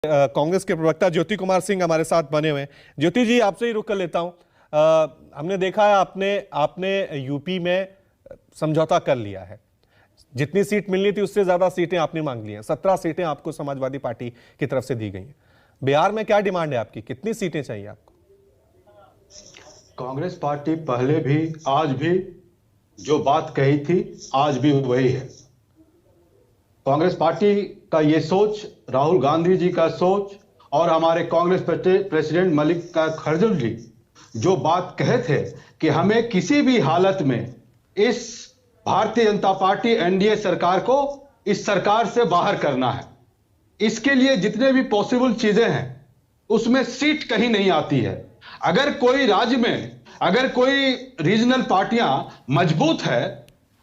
कांग्रेस के प्रवक्ता ज्योति कुमार सिंह हमारे साथ बने हुए हैं। ज्योति जी, आपसे ही रुक कर लेता हूं। हमने देखा है आपने यूपी में समझौता कर लिया है, जितनी सीट मिलनी थी उससे ज्यादा सीटें आपने मांग ली हैं। 17 सीटें आपको समाजवादी पार्टी की तरफ से दी गई हैं। बिहार में क्या डिमांड है आपकी, कितनी सीटें चाहिए आपको? कांग्रेस पार्टी पहले भी आज भी जो बात कही थी आज भी वही है। कांग्रेस पार्टी का ये सोच, राहुल गांधी जी का सोच और हमारे कांग्रेस प्रेसिडेंट मल्लिकार्जुन खड़गे जी जो बात कहे थे कि हमें किसी भी हालत में इस भारतीय जनता पार्टी एनडीए सरकार को इस सरकार से बाहर करना है। इसके लिए जितने भी पॉसिबल चीजें हैं उसमें सीट कहीं नहीं आती है। अगर कोई राज्य में अगर कोई रीजनल पार्टियां मजबूत है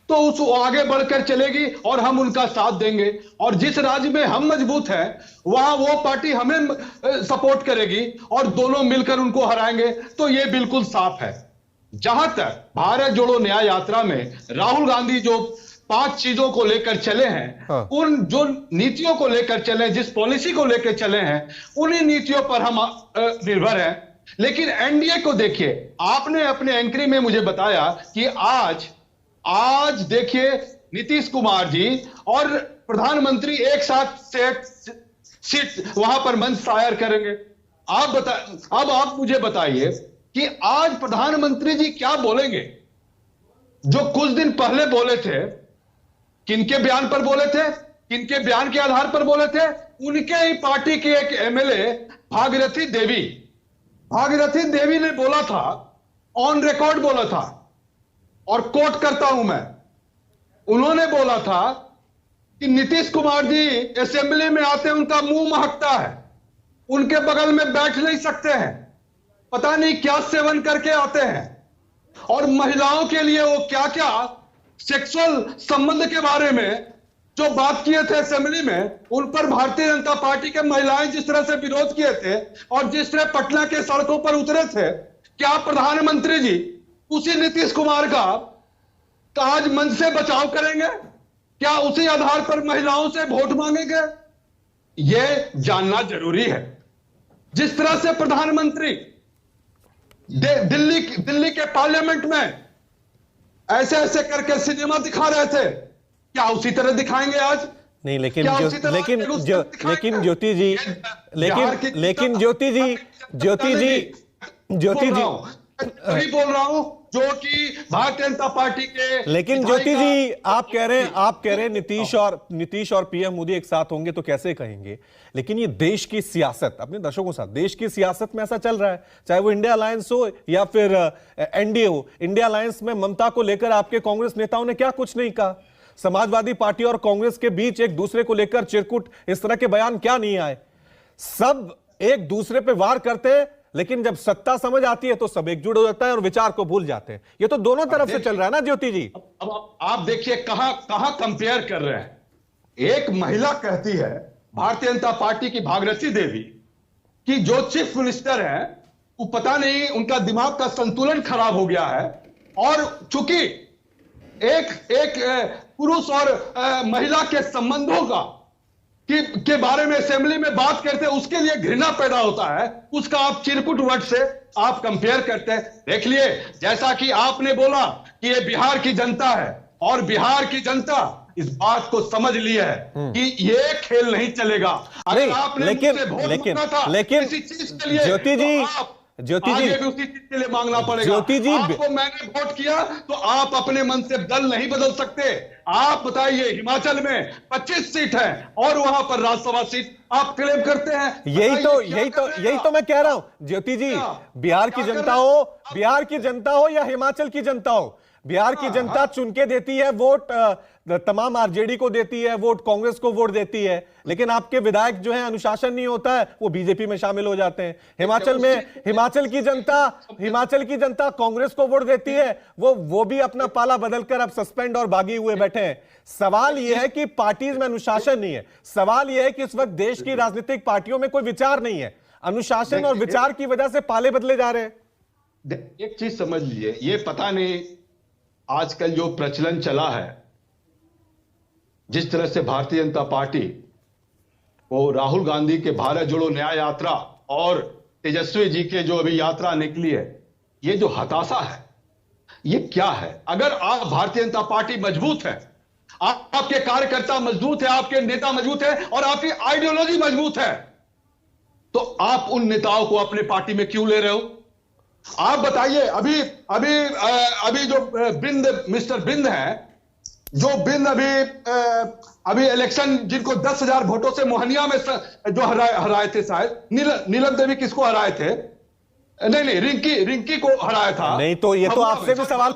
तो उस आगे बढ़कर चलेगी और हम उनका साथ देंगे, और जिस राज्य में हम मजबूत हैं वहां वो पार्टी हमें सपोर्ट करेगी और दोनों मिलकर उनको हराएंगे। तो ये बिल्कुल साफ है। जहां तक भारत जोड़ो न्याय यात्रा में राहुल गांधी जो 5 चीजों को लेकर चले हैं, उन जो नीतियों को लेकर चले, जिस पॉलिसी को लेकर चले हैं, उन्हीं नीतियों पर हम निर्भर हैं। लेकिन एनडीए को देखिए, आपने अपने एंकरिंग में मुझे बताया कि आज देखिए नीतीश कुमार जी और प्रधानमंत्री एक साथ सीट वहां पर मंच शायर करेंगे। अब आप मुझे बताइए कि आज प्रधानमंत्री जी क्या बोलेंगे? जो कुछ दिन पहले बोले थे, किनके बयान पर बोले थे, किनके बयान के आधार पर बोले थे? उनके ही पार्टी के एक एमएलए भागीरथी देवी ने बोला था, ऑन रिकॉर्ड बोला था, और कोट करता हूं मैं, उन्होंने बोला था कि नीतीश कुमार जी असेंबली में आते हैं उनका मुंह महकता है, उनके बगल में बैठ नहीं सकते हैं, पता नहीं क्या सेवन करके आते हैं। और महिलाओं के लिए वो क्या क्या सेक्सुअल संबंध के बारे में जो बात किए थे असेंबली में, उन पर भारतीय जनता पार्टी के महिलाएं जिस तरह से विरोध किए थे और जिस तरह पटना के सड़कों पर उतरे थे, क्या प्रधानमंत्री जी उसी नीतीश कुमार का आज मंच से बचाव करेंगे? क्या उसी आधार पर महिलाओं से वोट मांगेंगे? यह जानना जरूरी है। जिस तरह से प्रधानमंत्री दिल्ली के पार्लियामेंट में ऐसे ऐसे करके सिनेमा दिखा रहे थे, क्या उसी तरह दिखाएंगे आज? नहीं, लेकिन ज्योति जी वही बोल रहा हूं जो कि भारतीय जनता पार्टी के। लेकिन ज्योति जी, आप कह रहे हैं नीतीश और पीएम मोदी एक साथ होंगे तो कैसे कहेंगे? लेकिन ये देश की सियासत, अपने दर्शकों के साथ देश की सियासत में ऐसा चल रहा है, चाहे वो इंडिया अलायंस हो या फिर एनडीए हो। इंडिया अलायंस में ममता को लेकर आपके कांग्रेस नेताओं ने क्या कुछ नहीं कहा? समाजवादी पार्टी और कांग्रेस के बीच एक दूसरे को लेकर चिरकुट इस तरह के बयान क्या नहीं आए? सब एक दूसरे पे वार करते हैं, लेकिन जब सत्ता समझ आती है तो सब एकजुट हो जाता है और विचार को भूल जाते हैं। ये तो दोनों तरफ से चल रहा है ना ज्योति जी। अब आप देखिए कहां कंपेयर कर रहे हैं। एक महिला कहती है, भारतीय जनता पार्टी की भागीरथी देवी, कि जो चीफ मिनिस्टर है वो पता नहीं उनका दिमाग का संतुलन खराब हो गया है, और चूंकि एक पुरुष और महिला के संबंधों के बारे में असेंबली में बात करते हैं, उसके लिए घृणा पैदा होता है, उसका आप चिरकुट वर्ड से आप कंपेयर करते हैं। देख लिए, जैसा कि आपने बोला कि ये बिहार की जनता है, और बिहार की जनता इस बात को समझ ली है कि ये खेल नहीं चलेगा। अगर आपने लेकिन किसी चीज के लिए ज्योति जी उसी चीज के लिए मांगना पड़ेगा। ज्योति जी, आपको मैंने वोट किया तो आप अपने मन से दल नहीं बदल सकते। आप बताइए, हिमाचल में 25 सीट है और वहां पर राज्यसभा सीट आप क्लेम करते हैं। यही तो मैं कह रहा हूं ज्योति जी। बिहार की जनता हो या हिमाचल की जनता हो, बिहार की जनता चुन के देती है वोट, तमाम आरजेडी को देती है वोट, कांग्रेस को वोट देती है, लेकिन आपके विधायक जो है अनुशासन नहीं होता है, वो बीजेपी में शामिल हो जाते हैं। हिमाचल की जनता कांग्रेस को वोट देती है, वो भी अपना पाला बदलकर अब सस्पेंड और बागी हुए बैठे हैं। सवाल यह है कि पार्टीज में अनुशासन नहीं है। सवाल यह है कि इस वक्त देश की राजनीतिक पार्टियों में कोई विचार नहीं है। अनुशासन और विचार की वजह से पाले बदले जा रहे हैं। एक चीज समझ लीजिए, ये पता नहीं आजकल जो प्रचलन चला है, जिस तरह से भारतीय जनता पार्टी वो राहुल गांधी के भारत जोड़ो न्याय यात्रा और तेजस्वी जी के जो अभी यात्रा निकली है, ये जो हताशा है, ये क्या है? अगर आप भारतीय जनता पार्टी मजबूत है, आपके कार्यकर्ता मजबूत है, आपके नेता मजबूत है और आपकी आइडियोलॉजी मजबूत है, तो आप उन नेताओं को अपने पार्टी में क्यों ले रहे हो? आप बताइए। अभी अभी अभी जो मिस्टर बिंद है, जो बिंद अभी इलेक्शन जिनको 10,000 वोटों से मोहनिया में जो हराए थे, शायद नीलम देवी किसको हराए थे? नहीं, रिंकी को हराया था। नहीं तो ये तो आपसे भी सवाल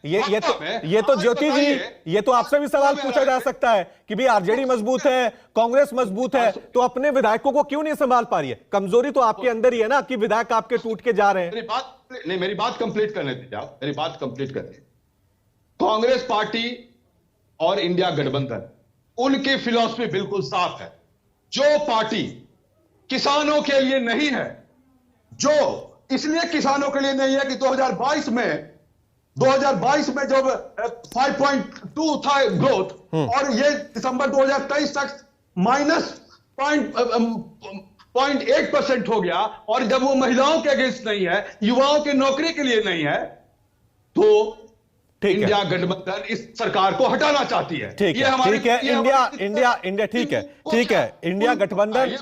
ये तो ज्योति जी, ये तो आपसे भी सवाल पूछा जा सकता है कि भी आरजेडी मजबूत है, कांग्रेस मजबूत है, तो अपने विधायकों को क्यों नहीं संभाल पा रही है? कमजोरी तो आपके अंदर ही है ना कि विधायक आपके टूट के जा रहे हैं। मेरी बात कंप्लीट करने दीजिए आप, मेरी बात कंप्लीट करते। कांग्रेस पार्टी और इंडिया गठबंधन, उनकी फिलॉसफी बिल्कुल साफ है। जो पार्टी किसानों के लिए नहीं है, जो इसलिए किसानों के लिए नहीं है कि 2022 में जब 5.2 था ग्रोथ और ये दिसंबर 2023 तक -0.8% हो गया, और जब वो महिलाओं के अगेंस्ट नहीं है, युवाओं की नौकरी के लिए नहीं है, तो इंडिया गठबंधन इस सरकार को हटाना चाहती है। ठीक है, इंडिया ठीक है, इंडिया गठबंधन